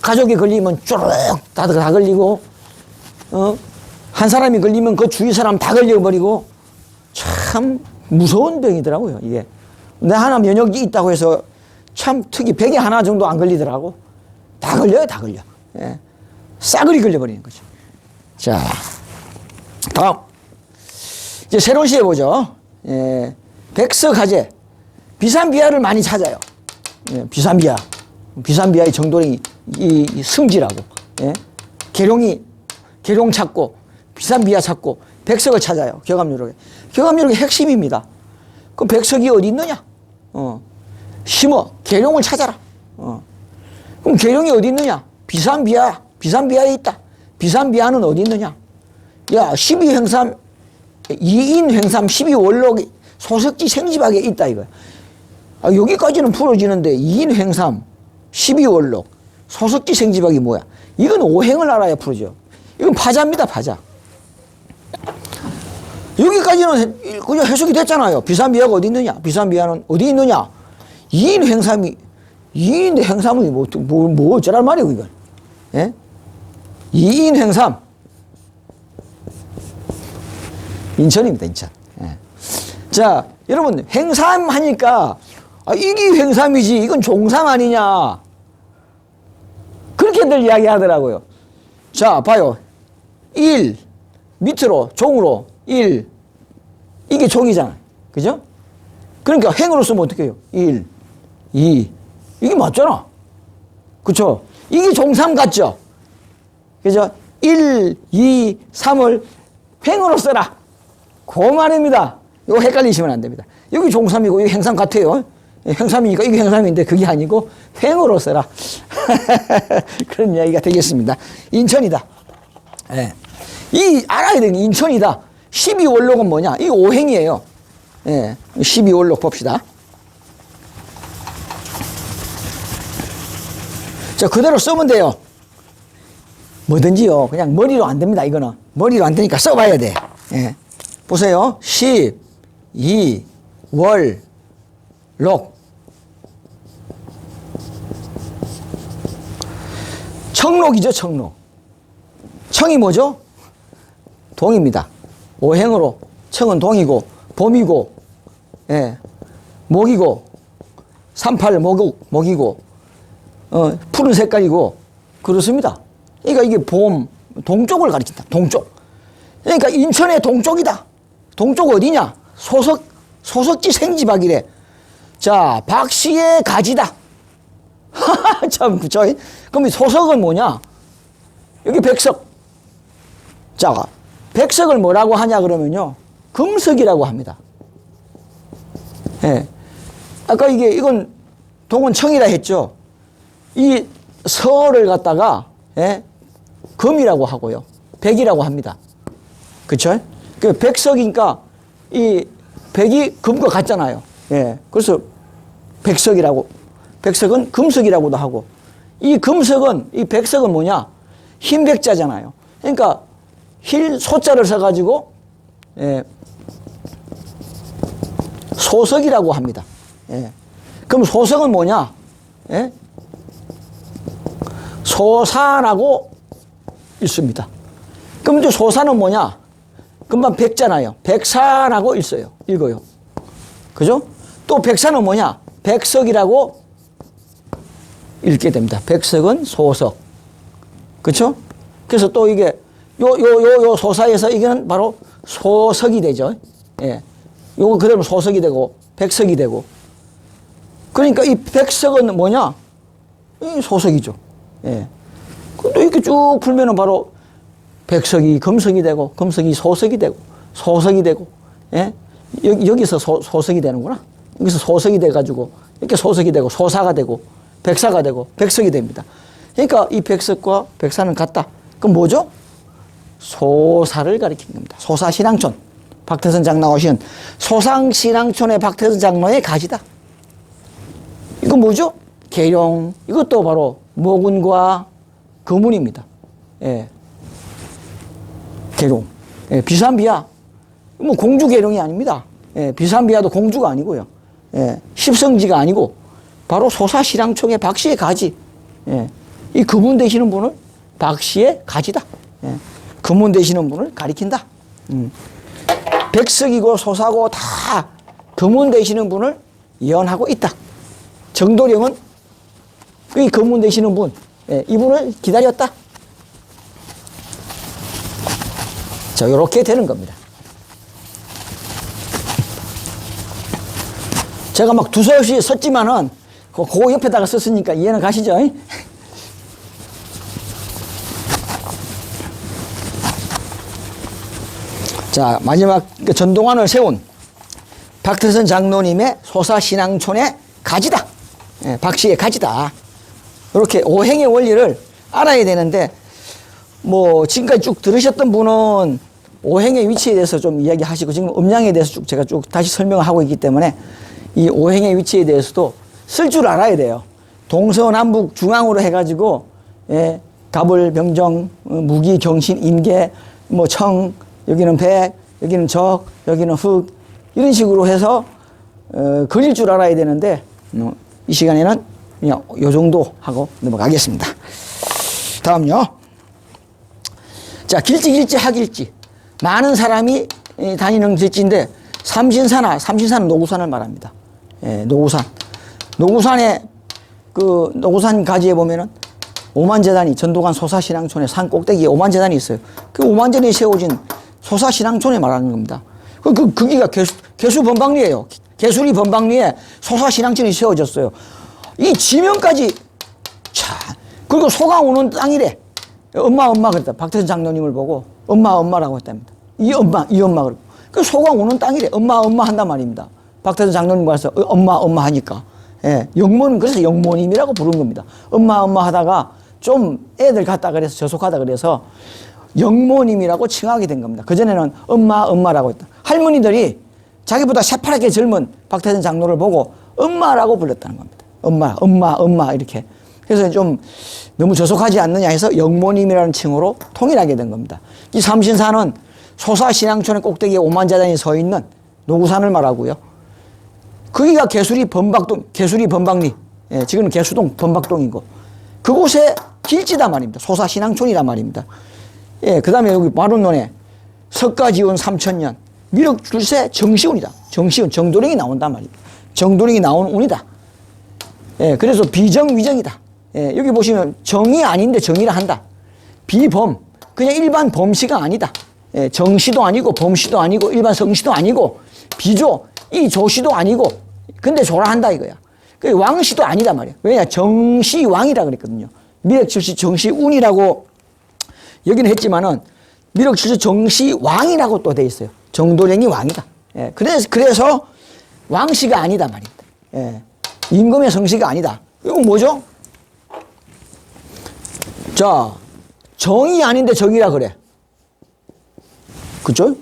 가족이 걸리면 쪼르륵 다 걸리고, 한 사람이 걸리면 그 주위 사람 다 걸려버리고, 참 무서운 병이더라고요, 이게. 내 하나 면역이 있다고 해서 참 특히 100에 하나 정도 안 걸리더라고. 다 걸려요, 다 걸려. 예. 싸그리 걸려버리는 거죠. 자, 다음. 이제 새로운 시에 보죠. 예. 백석화재. 비산비화를 많이 찾아요. 예. 비산비화. 비산비화의 정도는 이 승지라고. 예. 계룡 찾고, 비산비화 찾고, 백석을 찾아요. 경합유력에. 경합유력의 핵심입니다. 그럼 백석이 어디 있느냐? 심어. 계룡을 찾아라. 그럼 계룡이 어디 있느냐? 비산비화에 있다. 비산비화는 어디 있느냐? 야, 12행삼, 2인횡삼 12원록이 소석지 생지박에 있다, 이거야. 아, 여기까지는 풀어지는데 2인횡삼, 12원록, 소석지 생지박이 뭐야? 이건 오행을 알아야 풀어져. 이건 파자입니다, 파자. 여기까지는 그냥 해석이 됐잖아요. 비산비화가 어디 있느냐? 비산비화는 어디 있느냐? 2인횡삼이, 2인의 행삼이 뭐 어쩌란 말이에요, 이건. 예? 2인횡삼. 인천입니다, 인천. 예. 자, 여러분, 횡삼 하니까, 아, 이게 횡삼이지, 이건 종삼 아니냐. 그렇게들 이야기 하더라고요. 자, 봐요. 1, 밑으로, 종으로, 1. 이게 종이잖아요. 그죠? 그러니까 행으로 쓰면 어떻게 해요? 1, 2. 이게 맞잖아. 그쵸? 이게 종삼 같죠? 그죠? 1, 2, 3을 횡으로 써라. 그 말입니다. 이거 헷갈리시면 안 됩니다. 여기 종삼이고 여기 행삼 같아요. 행삼이니까 이게 행삼인데 그게 아니고 횡으로 써라. 그런 이야기가 되겠습니다. 인천이다. 예. 이 알아야 되는 게 인천이다. 12원록은 뭐냐? 이 오행이에요. 예. 12원록 봅시다. 자, 그대로 쓰면 돼요. 뭐든지요. 그냥 머리로 안 됩니다, 이거는. 머리로 안 되니까 써봐야 돼. 예. 보세요. 12, 월, 록. 청록이죠, 청록. 청이 뭐죠? 동입니다. 오행으로. 청은 동이고, 봄이고, 예. 목이고, 38 목이고, 푸른 색깔이고, 그렇습니다. 그러니까 이게 봄, 동쪽을 가리킨다. 동쪽. 그러니까 인천의 동쪽이다. 동쪽 어디냐? 소석지 생지박이래. 자, 박씨의 가지다. 참, 그쵸? 그럼 이 소석은 뭐냐? 여기 백석. 자, 백석을 뭐라고 하냐 그러면요. 금석이라고 합니다. 예. 아까 이건 동은 청이라 했죠. 이 서를 갖다가, 예? 금이라고 하고요. 백이라고 합니다. 그쵸? 그 백석이니까 이 백이 금과 같잖아요. 예. 그래서 백석이라고, 백석은 금석이라고도 하고, 이 금석은, 이 백석은 뭐냐? 흰 백자잖아요. 그러니까 흰 소자를 써가지고, 예. 소석이라고 합니다. 예. 그럼 소석은 뭐냐? 예? 소사라고 읽습니다. 그럼 이제 소사는 뭐냐? 금방 백잖아요. 백사라고 읽어요. 그죠? 또 백사는 뭐냐? 백석이라고 읽게 됩니다. 백석은 소석. 그쵸? 그래서 또 이게, 요 소사에서 이게는 바로 소석이 되죠. 예. 요거 그대로 소석이 되고, 백석이 되고. 그러니까 이 백석은 뭐냐? 이 소석이죠. 예. 또 이렇게 쭉 풀면은 바로 백석이 금석이 되고, 금석이 소석이 되고, 소석이 되고, 예? 여기서 소석이 되는구나. 여기서 소석이 돼가지고, 이렇게 소석이 되고, 소사가 되고, 백사가 되고 백석이 됩니다. 그러니까 이 백석과 백사는 같다. 그럼 뭐죠? 소사를 가리킨 겁니다. 소사신앙촌. 박태선 장로 오신 소상신앙촌의 박태선 장로의 가지다. 이거 뭐죠? 계룡. 이것도 바로 모군과 거문입니다. 예. 계룡. 예, 비산비야. 뭐 공주 계룡이 아닙니다. 예, 비산비야도 공주가 아니고요. 예, 십성지가 아니고 바로 소사신앙촌의 박씨의 가지. 예, 이 거문 되시는 분을 박씨의 가지다. 예, 거문 되시는 분을 가리킨다. 백석이고 소사고 다 거문 되시는 분을 예언하고 있다. 정도령은 이 거문 되시는 분, 예, 이분을 기다렸다. 자, 이렇게 되는 겁니다. 제가 막 두서없이 썼지만은 그 옆에다가 썼으니까 이해는 가시죠? 자, 마지막 전동환을 세운 박태선 장로님의 소사신앙촌의 가지다. 예, 박씨의 가지다. 이렇게 오행의 원리를 알아야 되는데, 뭐, 지금까지 쭉 들으셨던 분은 오행의 위치에 대해서 좀 이야기하시고, 지금 음양에 대해서 쭉 제가 쭉 다시 설명을 하고 있기 때문에, 이 오행의 위치에 대해서도 쓸 줄 알아야 돼요. 동서남북 중앙으로 해가지고, 예, 갑을, 병정, 무기, 경신, 임계, 뭐, 청, 여기는 백, 여기는 적, 여기는 흑, 이런 식으로 해서, 그릴 줄 알아야 되는데, 이 시간에는 그냥 요 정도 하고 넘어가겠습니다. 다음요. 자, 길지, 학일지. 많은 사람이 다니는 길지인데, 삼신사는 노구산을 말합니다. 예, 노구산. 노구산에, 노구산 가지에 보면은, 오만재단이, 전도관 소사신앙촌의 산 꼭대기에 오만재단이 있어요. 그 오만재단이 세워진 소사신앙촌에 말하는 겁니다. 거기가 개수 번방리예요. 개수리 번방리에 소사신앙촌이 세워졌어요. 이 지명까지, 참. 그리고 소가 오는 땅이래. 엄마 그랬다. 박태선 장로님을 보고 엄마라고 했답니다. 이 엄마 그러고. 그 소가 오는 땅이래. 엄마 한단 말입니다. 박태선 장로님 가서 엄마 하니까. 예, 그래서 영모님이라고 부른 겁니다. 엄마 하다가 좀 애들 같다 그래서 저속하다 그래서 영모님이라고 칭하게 된 겁니다. 그전에는 엄마라고 했다. 할머니들이 자기보다 새파랗게 젊은 박태선 장로를 보고 엄마라고 불렀다는 겁니다. 엄마 이렇게. 그래서 좀 너무 저속하지 않느냐 해서 영모님이라는 칭호로 통일하게 된 겁니다. 이 삼신산은 소사신앙촌의 꼭대기에 오만자단이 서 있는 노구산을 말하고요. 거기가 개수리 번방리. 예, 지금은 개수동 번박동이고 그곳에 길지다 말입니다. 소사신앙촌이란 말입니다. 예, 그 다음에 여기 마룬론에 석가지원 3000년 미륵줄세 정시운이다. 정시운, 정도령이 나온단 말입니다. 정도령이 나온 운이다. 예, 그래서 비정위정이다. 예, 여기 보시면 정이 아닌데 정이라 한다. 비범, 그냥 일반 범시가 아니다. 예, 정시도 아니고 범시도 아니고 일반 성시도 아니고 비조, 이 조시도 아니고 근데 조라 한다 이거야. 그 왕시도 아니다 말이야. 왜냐? 정시왕이라 그랬거든요. 미륵줄시 정시운이라고 여기는 했지만은 미륵줄시 정시왕이라고 또 돼 있어요. 정도령이 왕이다. 예, 그래서 왕시가 아니다 말입니다. 예, 임금의 성시가 아니다. 이건 뭐죠? 자, 정이 아닌데 정이라 그래. 그죠?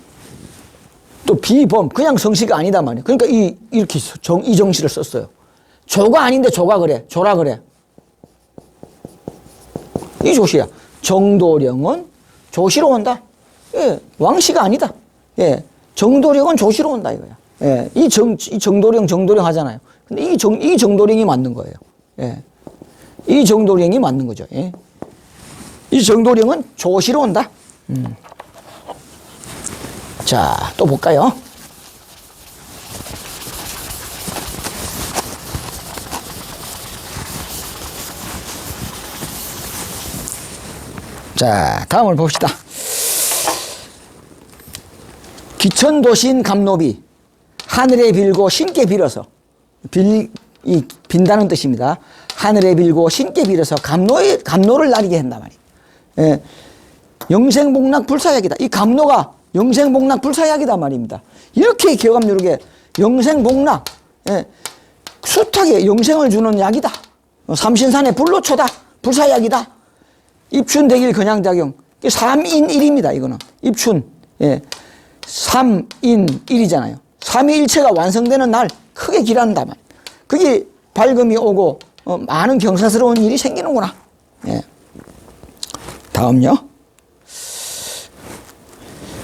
또 비범, 그냥 성시가 아니다 말이야. 그러니까 이렇게 이 정시를 썼어요. 조가 아닌데 조가 그래. 조라 그래. 이 조시야. 정도령은 조시로 온다. 예, 왕시가 아니다. 예, 정도령은 조시로 온다 이거야. 예, 이 정도령 하잖아요. 근데 이 정도령이 맞는 거예요. 예, 이 정도령이 맞는 거죠. 예. 이 정도령은 조시로 온다. 자, 또 볼까요? 자, 다음을 봅시다. 기천도신 감노비 하늘에 빌고 신께 빌어서 빈다는 뜻입니다. 하늘에 빌고 신께 빌어서 감노를 나리게 한단 말이에요. 예, 영생복락 불사약이다. 이 감노가 영생복락 불사약이다 말입니다. 이렇게 기억하면 이렇게 영생복락, 예, 숱하게 영생을 주는 약이다. 삼신산에 불로초다. 불사약이다. 입춘대길 근양작용. 3인1입니다. 이거는. 입춘. 예. 3인1이잖아요. 삼위일체가 완성되는 날 크게 기란다 말. 그게 밝음이 오고 많은 경사스러운 일이 생기는구나. 예. 다음요.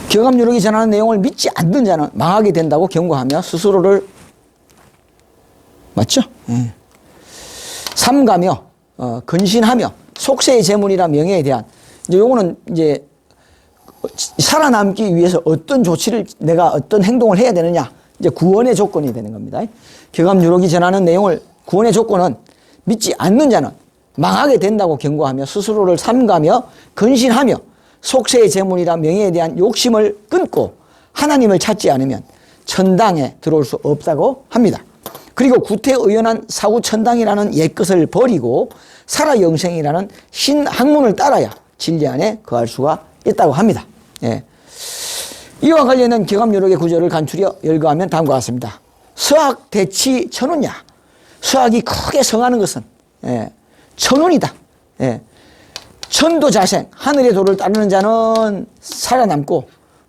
격암유력이 전하는 내용을 믿지 않는 자는 망하게 된다고 경고하며 스스로를 맞죠? 예. 삼가며 근신하며 속세의 재물이나 명예에 대한 이제 요거는 이제 살아남기 위해서 어떤 조치를 내가 어떤 행동을 해야 되느냐 이제 구원의 조건이 되는 겁니다. 격암유력이 전하는 내용을 구원의 조건은 믿지 않는 자는 망하게 된다고 경고하며 스스로를 삼가며 근신하며 속세의 재물이나 명예에 대한 욕심을 끊고 하나님을 찾지 않으면 천당에 들어올 수 없다고 합니다. 그리고 구태의연한 사후천당이라는 옛것을 버리고 살아영생이라는 신학문을 따라야 진리 안에 거할 수가 있다고 합니다. 예. 이와 관련된 격암유력의 구절을 간추려 열거하면 다음과 같습니다. 서악 대치 천운야. 서악이 크게 성하는 것은 예. 천운이다. 예. 천도자생, 하늘의 도를 따르는 자는 살아남고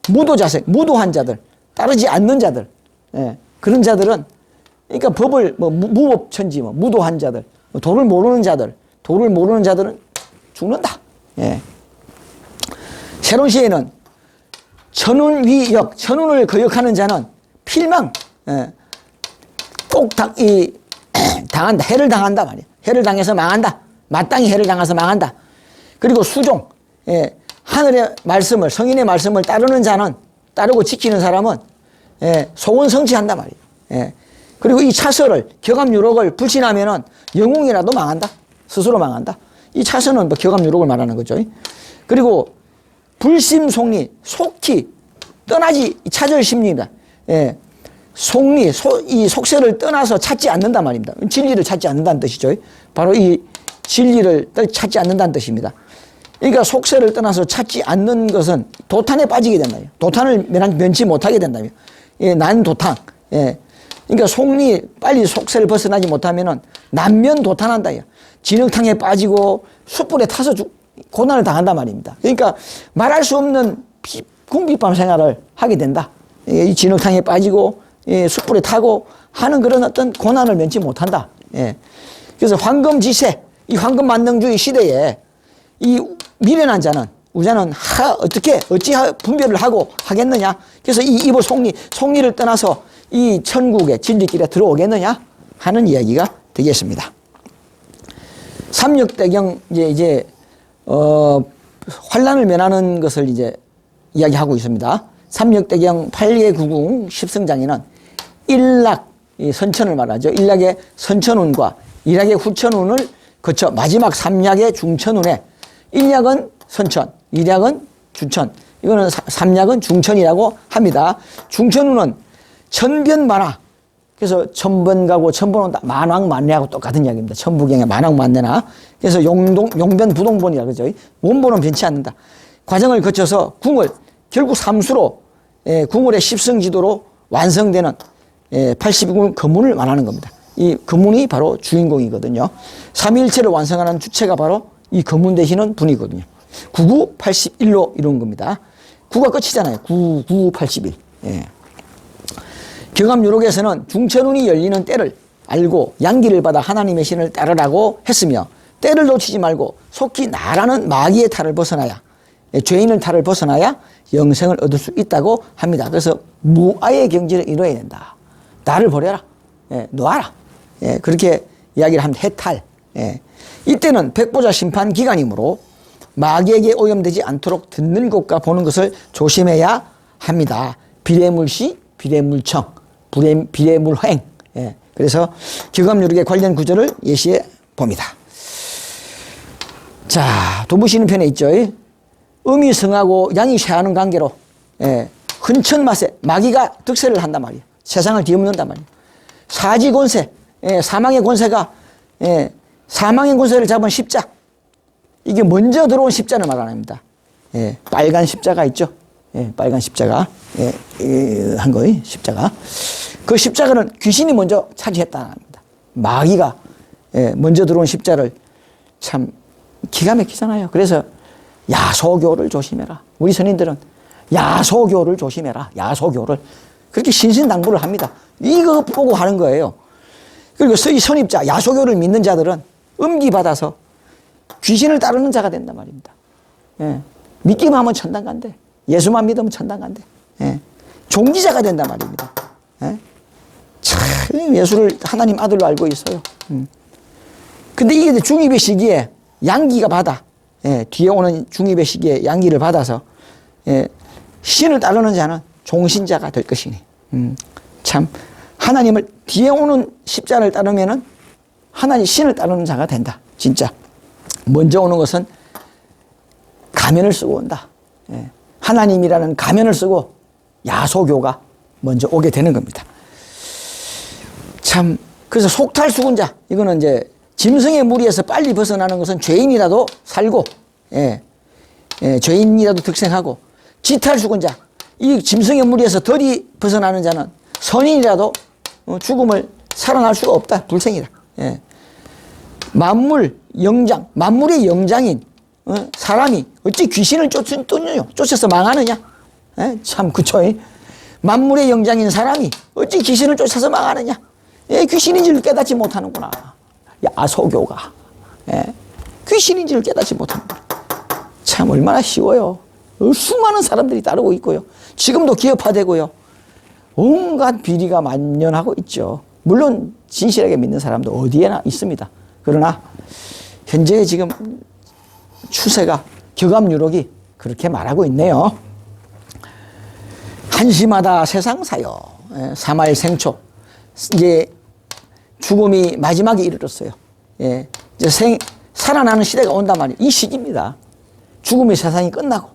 무도자생, 무도한 자들, 따르지 않는 자들, 예. 그런 자들은 그러니까 법을 무법천지, 무도한 자들, 도를 모르는 자들은 죽는다. 예. 새로운 시에는 천운위역, 천운을 거역하는 자는 필망, 예. 꼭 당한다. 해를 당한다 말이야. 해를 당해서 망한다. 마땅히 해를 당해서 망한다. 그리고 수종, 예. 하늘의 말씀을, 성인의 말씀을 따르는 자는, 따르고 지키는 사람은 예. 속은 성취한다 말이야. 예. 그리고 이 차설을, 격암유력을 불신하면은 영웅이라도 망한다. 스스로 망한다. 이 차설은 격암유력을 말하는 거죠. 그리고 불심속리, 속히 떠나지, 찾을 심리입니다. 예. 속리, 이 속세를 떠나서 찾지 않는단 말입니다. 진리를 찾지 않는다는 뜻이죠. 바로 이 진리를 찾지 않는다는 뜻입니다. 그러니까 속세를 떠나서 찾지 않는 것은 도탄에 빠지게 된다요. 도탄을 면치 못하게 된다며. 예, 난도탄. 예. 그러니까 속리, 빨리 속세를 벗어나지 못하면은 난면 도탄한다요. 진흙탕에 빠지고 숯불에 타서 고난을 당한단 말입니다. 그러니까 말할 수 없는 궁핍한 생활을 하게 된다. 이 진흙탕에 빠지고 숯불에 타고 하는 그런 어떤 고난을 면치 못한다. 예. 그래서 황금지세, 이 황금만능주의 시대에 이 미련한 자는 우자는 어찌 분별을 하고 하겠느냐. 그래서 이 이보 속리를 떠나서 이 천국의 진리길에 들어오겠느냐 하는 이야기가 되겠습니다. 삼육대경 이제 환란을 면하는 것을 이제 이야기하고 있습니다. 삼육대경 8개 구궁 10승장에는 일락, 선천을 말하죠. 일락의 선천운과 일락의 후천운을 거쳐 마지막 삼약의 중천운에 일약은 선천, 일약은 주천, 이거는 삼약은 중천이라고 합니다. 중천운은 천변만화, 그래서 천번 가고 천번 온다. 만왕만례하고 똑같은 이야기입니다. 천부경의 만왕만례나. 그래서 용변부동본이라 그러죠. 원본은 변치 않는다. 과정을 거쳐서 궁을 결국 삼수로 궁궐의 십성지도로 완성되는 82궁 금문을 말하는 겁니다. 이 금문이 바로 주인공이거든요. 삼위일체를 완성하는 주체가 바로 이 금문 되시는 분이거든요. 99, 81로 이룬 겁니다. 9가 끝이잖아요. 9, 9, 81. 예. 격암유력에서는 중천운이 열리는 때를 알고 양기를 받아 하나님의 신을 따르라고 했으며 때를 놓치지 말고 속히 나라는 마귀의 탈을 벗어나야 죄인의 탈을 벗어나야 영생을 얻을 수 있다고 합니다. 그래서 무아의 경지를 이뤄야 된다. 나를 버려라. 예, 놓아라. 예, 그렇게 이야기를 합니다. 해탈. 예. 이때는 백보자 심판 기간이므로 마귀에게 오염되지 않도록 듣는 것과 보는 것을 조심해야 합니다. 비례물시, 비례물청, 비례물횡. 예. 그래서 격암유력의 관련 구절을 예시해 봅니다. 자, 도부시는 편에 있죠. 음이 성하고 양이 쇠하는 관계로 흔천맛에 마귀가 득세를 한단 말이에요. 세상을 뒤엎는단 말이에요. 사지권세, 사망의 권세가 사망의 권세를 잡은 십자, 이게 먼저 들어온 십자를 말합니다. 빨간 십자가 있죠. 빨간 십자가 한 거예요. 십자가. 그 십자가는 귀신이 먼저 차지했다는 겁니다. 마귀가 예, 먼저 들어온 십자를 참 기가 막히잖아요. 그래서 야소교를 조심해라. 우리 선인들은 야소교를 조심해라. 야소교를. 그렇게 신신당부를 합니다. 이거 보고 하는 거예요. 그리고 이 선입자, 야소교를 믿는 자들은 음기받아서 귀신을 따르는 자가 된단 말입니다. 예. 믿기만 하면 천당 간대. 예수만 믿으면 천당 간대. 예. 종기자가 된단 말입니다. 예. 참, 예수를 하나님 아들로 알고 있어요. 근데 이게 중입의 시기에 양기가 받아. 예. 뒤에 오는 중입의 시기에 양기를 받아서 예. 신을 따르는 자는 종신자가 될 것이니. 참, 하나님을 뒤에 오는 십자를 따르면은 하나님 신을 따르는 자가 된다. 진짜. 먼저 오는 것은 가면을 쓰고 온다. 예. 하나님이라는 가면을 쓰고 야소교가 먼저 오게 되는 겁니다. 참, 그래서 속탈수군자, 이거는 이제 짐승의 무리에서 빨리 벗어나는 것은 죄인이라도 살고, 예. 예, 죄인이라도 득생하고, 지탈수군자, 이 짐승의 무리에서 덜이 벗어나는 자는 선인이라도 죽음을 살아날 수가 없다. 불생이다. 예. 만물, 영장, 만물의 영장인 사람이 어찌 귀신을 쫓아서 망하느냐? 예? 참, 그쵸? 만물의 영장인 사람이 어찌 귀신을 쫓아서 망하느냐? 예, 귀신인지를 깨닫지 못하는구나. 야소교가. 예? 귀신인지를 깨닫지 못하는구나. 참, 얼마나 쉬워요. 수많은 사람들이 따르고 있고요. 지금도 기업화되고요. 온갖 비리가 만연하고 있죠. 물론 진실하게 믿는 사람도 어디에나 있습니다. 그러나 현재 지금 추세가 격암유록이 그렇게 말하고 있네요. 한시마다 세상사요. 사말생초. 이제 죽음이 마지막에 이르렀어요. 예. 이제 살아나는 시대가 온단 말이에요. 이 시기입니다. 죽음의 세상이 끝나고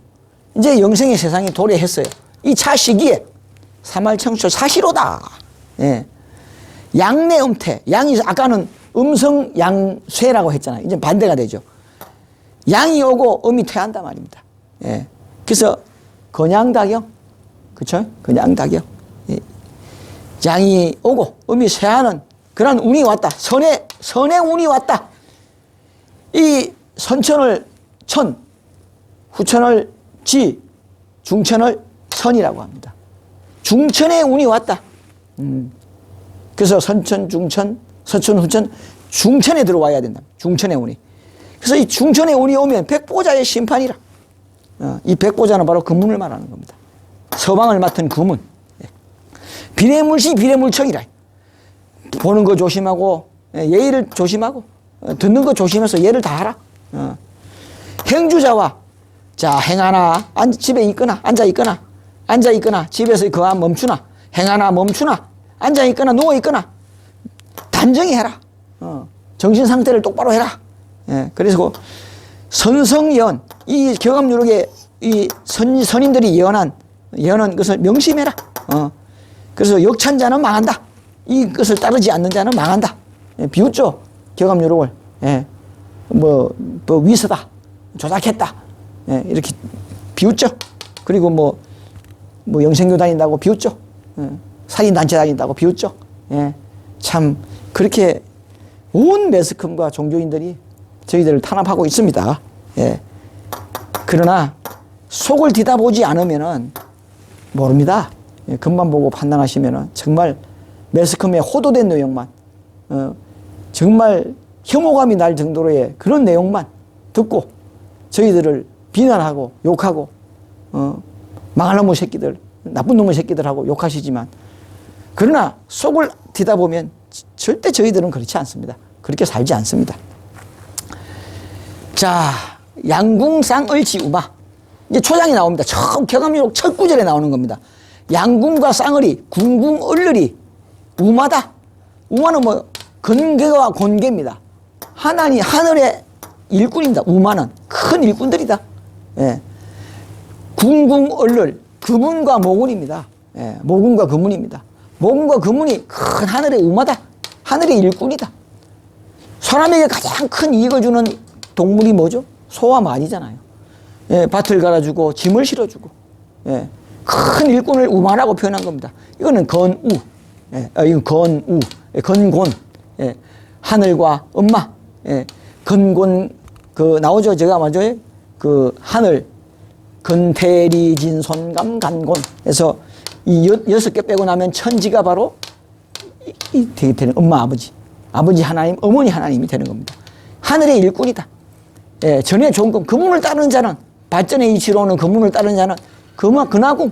이제 영생의 세상이 도래했어요. 이 차 시기에 사말청초 사시로다. 예. 양내음태. 양이 아까는 음성양쇠라고 했잖아요. 이제 반대가 되죠. 양이 오고 음이 퇴한단 말입니다. 예. 그래서 건양다경, 그쵸? 건양다경. 예. 양이 오고 음이 쇠하는 그런 운이 왔다. 선의 운이 왔다. 이 선천을 천, 후천을 지, 중천을 선이라고 합니다. 중천의 운이 왔다. 그래서 선천, 중천, 서천, 후천, 중천에 들어와야 된다. 중천의 운이. 그래서 이 중천의 운이 오면 백보자의 심판이라. 이 백보자는 바로 금문을 말하는 겁니다. 서방을 맡은 금문. 비례물시 비례물청이라. 보는 거 조심하고 예의를 조심하고 듣는 거 조심해서 예를 다 하라. 행주자와 자 행하나 집에 있거나 앉아 있거나 집에서 거함 멈추나 행하나 멈추나 앉아 있거나 누워 있거나 단정히 해라. 정신 상태를 똑바로 해라. 예, 그래서 선성예언 이 격암유록에 이 선인들이 예언한 것을 명심해라. 그래서 역찬자는 망한다. 이 것을 따르지 않는 자는 망한다. 예, 비웃죠. 격암유록을. 예, 뭐 위서다. 조작했다. 예, 이렇게 비웃죠. 그리고 뭐 영생교 다닌다고 비웃죠. 예, 살인단체 다닌다고 비웃죠. 예, 참 그렇게 온 매스컴과 종교인들이 저희들을 탄압하고 있습니다. 예. 그러나 속을 뒤다보지 않으면은 모릅니다. 예, 겉만 보고 판단하시면은 정말 매스컴에 호도된 내용만, 정말 혐오감이 날 정도로의 그런 내용만 듣고 저희들을 비난하고 욕하고, 망할 놈의 새끼들, 나쁜 놈의 새끼들하고 욕하시지만, 그러나 속을 뒤다보면 절대 저희들은 그렇지 않습니다. 그렇게 살지 않습니다. 자, 양궁쌍을지우마. 이제 초장이 나옵니다. 처음 격암유록 첫 구절에 나오는 겁니다. 양궁과 쌍을이, 궁궁을르리, 우마다. 우마는 뭐, 건개와 곤개입니다. 하늘의 일꾼입니다. 우마는. 큰 일꾼들이다. 예. 궁궁을를, 금운과 모군입니다. 예. 모군과 금운입니다. 모군과 금운이 큰 하늘의 우마다. 하늘의 일꾼이다. 사람에게 가장 큰 이익을 주는 동물이 뭐죠? 소와 말이잖아요. 예, 밭을 갈아주고 짐을 실어주고, 예, 큰 일꾼을 우마라고 표현한 겁니다. 이거는 건우, 이건 건우, 건곤, 하늘과 엄마, 예. 건곤, 나오죠. 제가 맞아요. 하늘, 건태리진손감 간곤. 그래서 이 6개 빼고 나면 천지가 바로 되게 되는 엄마, 아버지 하나님, 어머니 하나님이 되는 겁니다. 하늘의 일꾼이다. 예, 전에 좋은 것, 그문을 따르는 자는, 발전의 이치로 오는 그문을 따르는 자는 근화궁,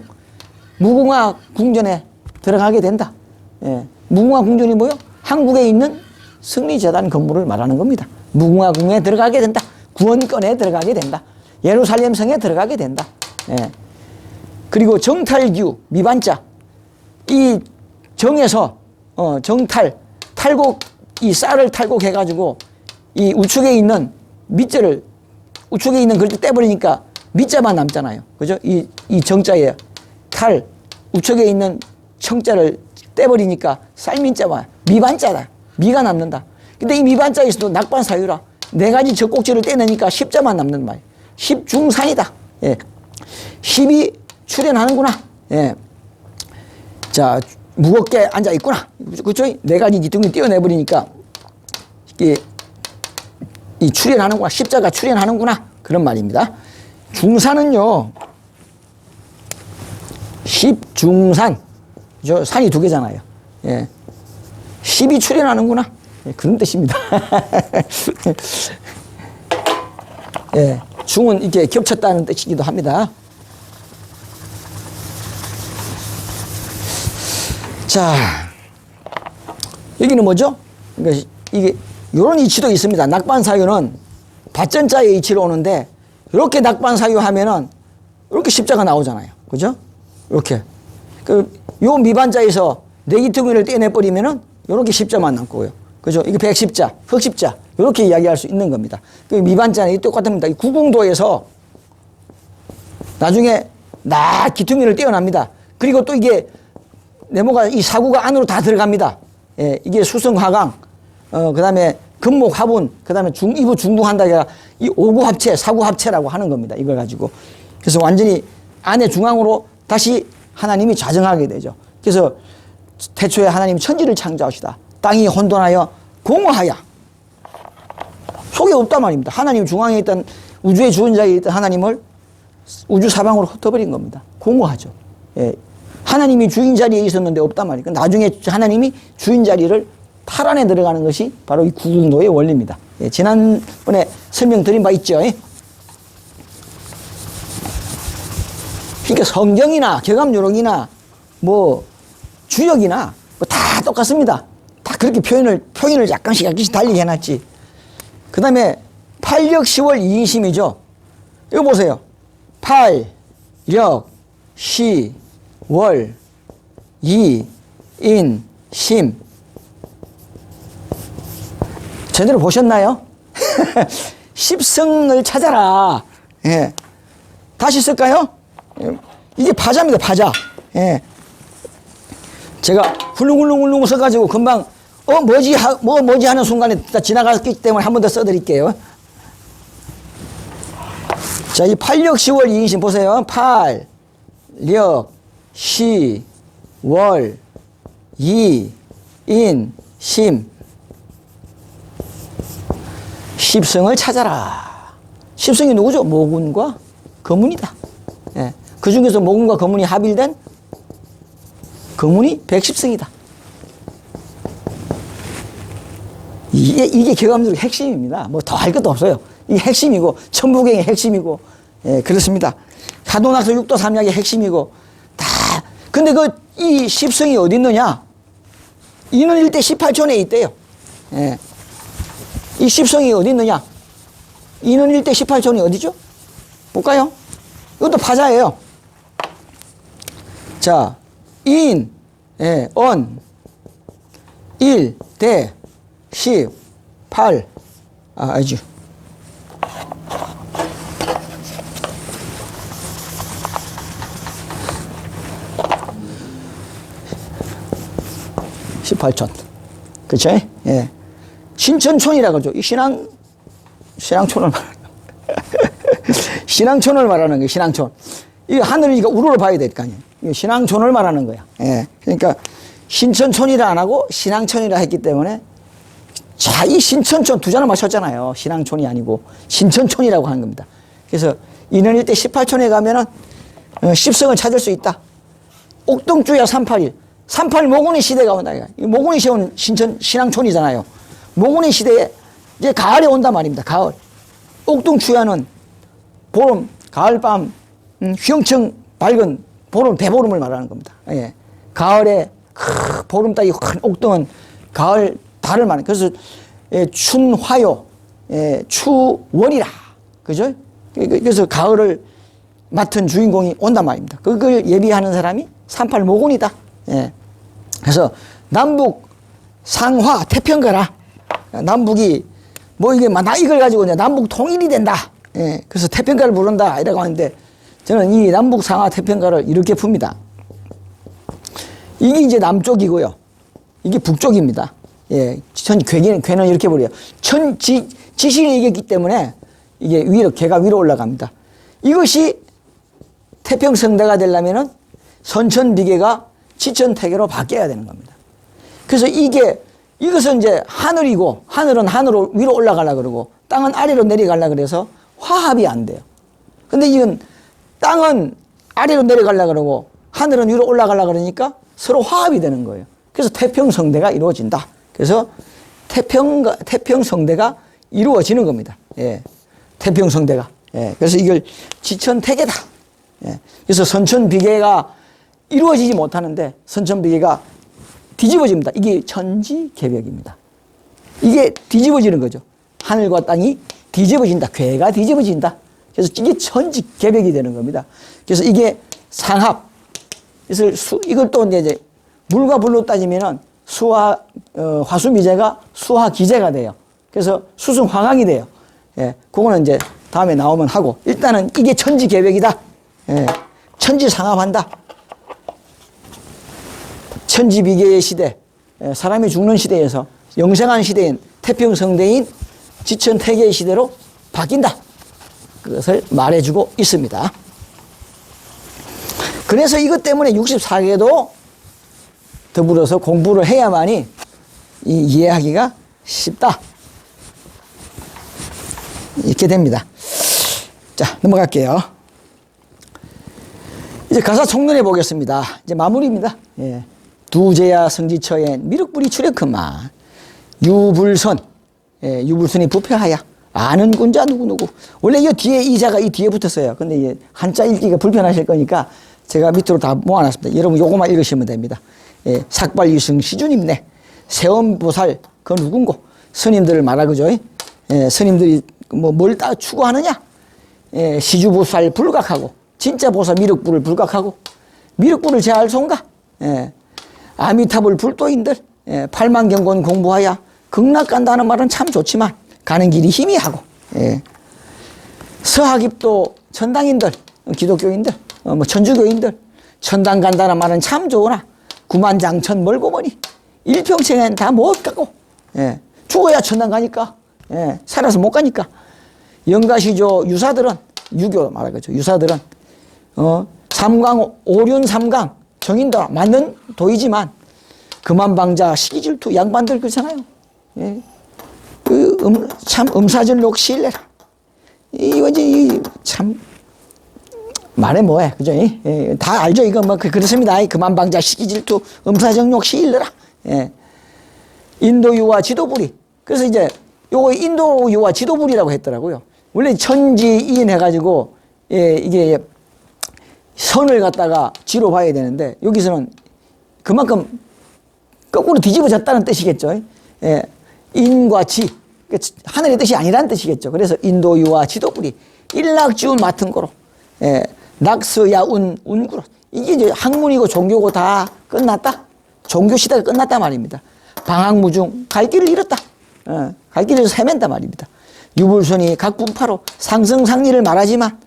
무궁화 궁전에 들어가게 된다. 예, 무궁화 궁전이 뭐요? 한국에 있는 승리재단 건물을 말하는 겁니다. 무궁화 궁에 들어가게 된다. 구원권에 들어가게 된다. 예루살렘 성에 들어가게 된다. 예. 그리고 정탈규, 미반자. 이 정에서, 이 쌀을 탈곡해가지고, 이 우측에 있는 밑자를, 우측에 있는 글을 떼버리니까 밑자만 남잖아요. 그죠? 이 정자에 우측에 있는 청자를 떼버리니까 쌀민자만, 미반자다. 미가 남는다. 근데 이 미반자에서도 낙반사유라. 4가지 젖꼭지를 떼내니까 십자만 남는 말. 십중산이다. 예. 십이 출현하는구나. 예. 자, 무겁게 앉아 있구나. 그렇죠? 4가지 기둥이 떼어내버리니까 이 출현하는구나. 십자가 출현하는구나. 그런 말입니다. 중산은요, 십중산. 저 산이 2개잖아요. 예. 십이 출현하는구나. 예, 그런 뜻입니다. 예. 중은 이렇게 겹쳤다는 뜻이기도 합니다. 자, 여기는 뭐죠? 그러니까 이게 이런 이치도 있습니다. 낙반사유는 받전자의 이치로 오는데 이렇게 낙반사유 하면은 이렇게 십자가 나오잖아요. 그죠? 이렇게. 요 미반자에서 내기둥이를 떼내버리면은 이렇게 십자만 남고요. 그죠? 이게 백십자, 흑십자 이렇게 이야기할 수 있는 겁니다. 미반자는 똑같습니다. 이 구궁도에서 나중에 기둥이를 떼어납니다. 그리고 또 이게 네모가 이 사구가 안으로 다 들어갑니다. 예, 이게 수성화강, 그 다음에 금목 화분, 그 다음에 이부 중둥한다가 이 오구 합체, 사구 합체라고 하는 겁니다. 이걸 가지고. 그래서 완전히 안에 중앙으로 다시 하나님이 좌정하게 되죠. 그래서 태초에 하나님이 천지를 창조하시다. 땅이 혼돈하여 공허하여. 속에 없단 말입니다. 하나님 중앙에 있던 우주의 주원자에 있던 하나님을 우주 사방으로 흩어버린 겁니다. 공허하죠. 예. 하나님이 주인 자리에 있었는데 없단 말이에요. 나중에 하나님이 주인 자리를 탈환해 들어가는 것이 바로 이 구궁도의 원리입니다. 예. 지난번에 설명드린 바 있죠. 예. 그러니까 성경이나 경암요록이나 뭐 주역이나 뭐 다 똑같습니다. 다 그렇게 표현을 약간씩 달리게 해놨지. 그 다음에 팔력, 시월, 이인심이죠. 이거 보세요. 팔, 력, 시, 월, 이, 인, 심. 제대로 보셨나요? 십성을 찾아라. 예. 다시 쓸까요? 예. 이게 바자입니다, 바자. 예. 제가 훌륭훌륭 써가지고 금방 뭐지 하는 순간에 다 지나갔기 때문에 한 번 더 써드릴게요. 자, 이 팔력, 시월, 이인심 보세요. 팔, 력, 시, 월, 이, 인, 심. 십성을 찾아라. 십성이 누구죠? 모군과 거문이다. 예. 그 중에서 모군과 거문이 합일된 거문이 백십성이다. 이게 경암요록의 핵심입니다. 뭐 더 할 것도 없어요. 이게 핵심이고, 천부경의 핵심이고, 예, 그렇습니다. 하도낙서 육도 삼약의 핵심이고, 다. 근데 이 십성이 어디 있느냐? 인원 일대 18촌에 있대요. 예. 이 십성이 어디 있느냐? 인원 일대 18촌이 어디죠? 볼까요? 이것도 파자예요. 자, 인, 예, 언, 일, 대, 10, 8, 아니지. (18촌) 그쵸? 예. 신천촌이라고 하죠. 이 신앙촌을 말하는 신앙촌을 말하는 거예요. 신앙촌. 이 하늘을 이거 우러러 봐야 될 거 아니에요. 이 신앙촌을 말하는 거야. 예. 그러니까 신천촌이라 안 하고 신앙촌이라 했기 때문에 자, 이 신천촌 두 잔을 마셨잖아요. 신앙촌이 아니고 신천촌이라고 하는 겁니다. 그래서 인원 일대 18촌에 가면은 십성을 찾을 수 있다. 옥동주야 381. 38 모군의 시대가 온다. 모군의 시대는 신앙촌이잖아요. 모군의 시대에 이제 가을에 온단 말입니다. 가을. 옥동주야는 보름, 가을밤, 휘영청 밝은 보름, 대보름을 말하는 겁니다. 예. 가을에 보름달이 큰 옥동은 가을 달을 말하는. 그래서 춘화요, 추월이라. 그죠? 그래서 가을을 맡은 주인공이 온단 말입니다. 그걸 예비하는 사람이 38 모군이다. 예. 그래서 남북 상화 태평가라. 남북이 뭐 이게 나 이걸 가지고 이제 남북 통일이 된다. 예. 그래서 태평가를 부른다. 이라고 하는데 저는 이 남북 상화 태평가를 이렇게 풉니다. 이게 이제 남쪽이고요. 이게 북쪽입니다. 예. 괴는 이렇게 버려요. 지신이 이겼기 때문에 이게 위로, 개가 위로 올라갑니다. 이것이 태평성대가 되려면은 선천비계가 지천태계로 바뀌어야 되는 겁니다. 그래서 이것은 이제 하늘이고, 하늘은 하늘로 위로 올라가려고 그러고, 땅은 아래로 내려가려고 그래서 화합이 안 돼요. 근데 이건 땅은 아래로 내려가려고 그러고, 하늘은 위로 올라가려고 그러니까 서로 화합이 되는 거예요. 그래서 태평성대가 이루어진다. 그래서 태평성대가 이루어지는 겁니다. 예. 태평성대가. 예. 그래서 이걸 지천태계다. 예. 그래서 선천비계가 이루어지지 못하는데 선천비계가 뒤집어집니다. 이게 천지개벽입니다. 이게 뒤집어지는 거죠. 하늘과 땅이 뒤집어진다. 괴가 뒤집어진다. 그래서 이게 천지개벽이 되는 겁니다. 그래서 이게 상합. 그래서 이걸 또 이제 물과 불로 따지면은 화수미제가 수화기제가 돼요. 그래서 수승화강이 돼요. 예. 그거는 이제 다음에 나오면 하고, 일단은 이게 천지개벽이다. 예. 천지상합한다. 천지비계의 시대, 사람이 죽는 시대에서 영생한 시대인 태평성대인 지천태계의 시대로 바뀐다. 그것을 말해주고 있습니다. 그래서 이것 때문에 64개도 더불어서 공부를 해야만이 이해하기가 쉽다. 이렇게 됩니다. 자, 넘어갈게요. 이제 가사 총론해 보겠습니다. 이제 마무리입니다. 예. 두제야 성지처엔 미륵불이 출력크만 유불선, 예, 유불선이 부패하야 아는 군자 누구누구. 원래 이 뒤에 이자가 이 뒤에 붙었어요. 근데 이제 한자 읽기가 불편하실 거니까 제가 밑으로 다 모아놨습니다. 여러분 요거만 읽으시면 됩니다. 예, 삭발유승 시주님네 세엄보살 그 누군고. 스님들을 말하고죠. 예, 스님들이 뭐 뭘 다 추구하느냐. 예, 시주보살 불각하고 진짜 보살 미륵불을 불각하고 미륵불을 제할 손가. 예, 아미타불 불도인들, 예, 팔만경건 공부하야 극락 간다는 말은 참 좋지만 가는 길이 희미하고, 예. 서학입도 천당인들, 기독교인들, 뭐 천주교인들 천당 간다는 말은 참 좋으나 구만장천 멀고 머니 일평생엔 다 못 가고, 예. 죽어야 천당 가니까, 예. 살아서 못 가니까. 영가시조 유사들은 유교 말하겠죠. 유사들은 삼강 오륜 삼강 정인도 맞는 도이지만 금한방자 시기질투 양반들 그렇잖아요. 예. 참 음사절록 시일래라. 이거지 참 말해 뭐해 그죠? 예. 다 알죠. 이거 뭐 그렇습니다. 금한방자 시기질투 음사절록 시일래라. 예. 인도유와 지도부리. 그래서 이제 요거 인도유와 지도부리라고 했더라고요. 원래 천지이인 해가지고 예, 이게 선을 갖다가 지로 봐야 되는데 여기서는 그만큼 거꾸로 뒤집어졌다는 뜻이겠죠. 예, 인과 지, 하늘의 뜻이 아니라는 뜻이겠죠. 그래서 인도유와 지도불이 일락지운 맡은 거로, 예, 낙서야운 운구로. 이게 이제 학문이고 종교고 다 끝났다. 종교 시대가 끝났다 말입니다. 방학무중 갈 길을 잃었다. 예, 갈 길을 헤맨다 말입니다. 유불선이 각 분파로 상승상리를 말하지만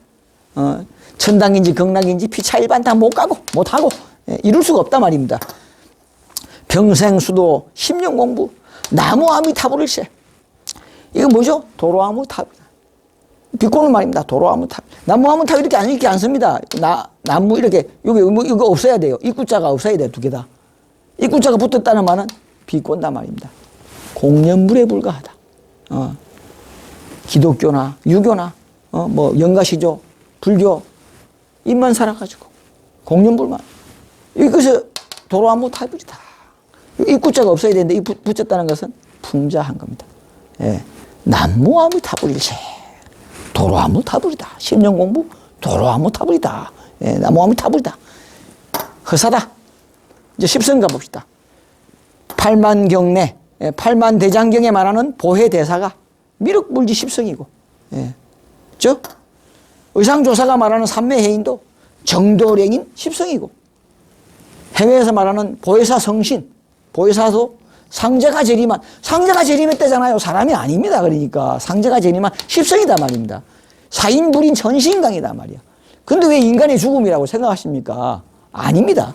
천당인지 극락인지 피차일반 다 못 가고 못하고, 예, 이룰 수가 없단 말입니다. 평생수도 10년 공부 나무아미타불일세. 이거 뭐죠? 도로아무탑. 비꼬는 말입니다. 도로아무탑. 나무아무탑 이렇게 안 씁니다. 나무 이렇게 여기 이거 없어야 돼요. 입구자가 없어야 돼요. 두 개 다. 입구자가 붙었다는 말은 비꼰다 말입니다. 공연물에 불과하다. 기독교나 유교나 뭐 영가시조, 불교 입만 살아가지고 공연물만. 이것이 도로아무타불이다. 입구자가 없어야 되는데 이 붙였다는 것은 풍자한 겁니다. 예. 남무아무타불이지. 도로아무타불이다. 10년 공부 도로아무타불이다. 예, 남무아무타불이다. 허사다. 이제 십성 가봅시다. 팔만경내, 팔만대장경에 말하는 보혜대사가 미륵불지 십성이고, 예. 즉 의상조사가 말하는 삼매해인도 정도령인 십성이고, 해외에서 말하는 보혜사 성신, 보혜사도 상제가 재림한, 상제가 재림했다잖아요. 사람이 아닙니다. 그러니까 상제가 재림한 십성이다 말입니다. 사인불인 천신강이다 말이야. 근데 왜 인간의 죽음이라고 생각하십니까? 아닙니다.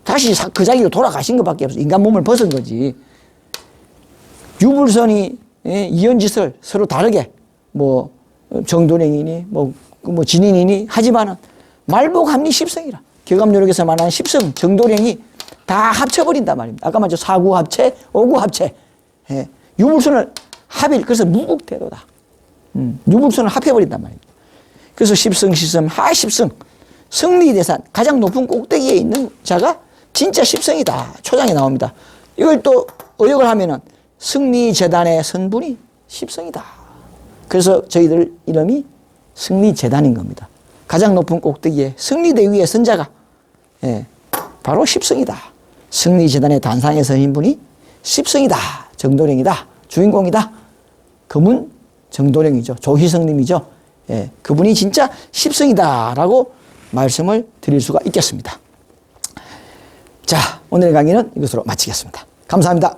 다시 그 자리로 돌아가신 것밖에 없어. 인간 몸을 벗은 거지. 유불선이 이연짓을 서로 다르게 뭐 정도령이니 뭐 진인이니 하지만은 말복합리 십성이라. 교감요력에서 말하는 십성 정도령이 다 합쳐버린단 말입니다. 아까 말했죠. 사구합체, 오구합체. 예. 유불선을 합일, 그래서 무국태도다. 유불선을 합해버린단 말입니다. 그래서 십성, 십성, 하십성, 승리대산, 가장 높은 꼭대기에 있는 자가 진짜 십성이다. 초장에 나옵니다. 이걸 또 의역을 하면은 승리재단의 선분이 십성이다. 그래서 저희들 이름이 승리재단인 겁니다. 가장 높은 꼭대기에 승리대 위에 선 자가, 예, 바로 십성이다. 승리재단의 단상에 서신 분이 십성이다. 정도령이다. 주인공이다. 그분 정도령이죠. 조희성님이죠. 예, 그분이 진짜 십성이다 라고 말씀을 드릴 수가 있겠습니다. 자, 오늘의 강의는 이것으로 마치겠습니다. 감사합니다.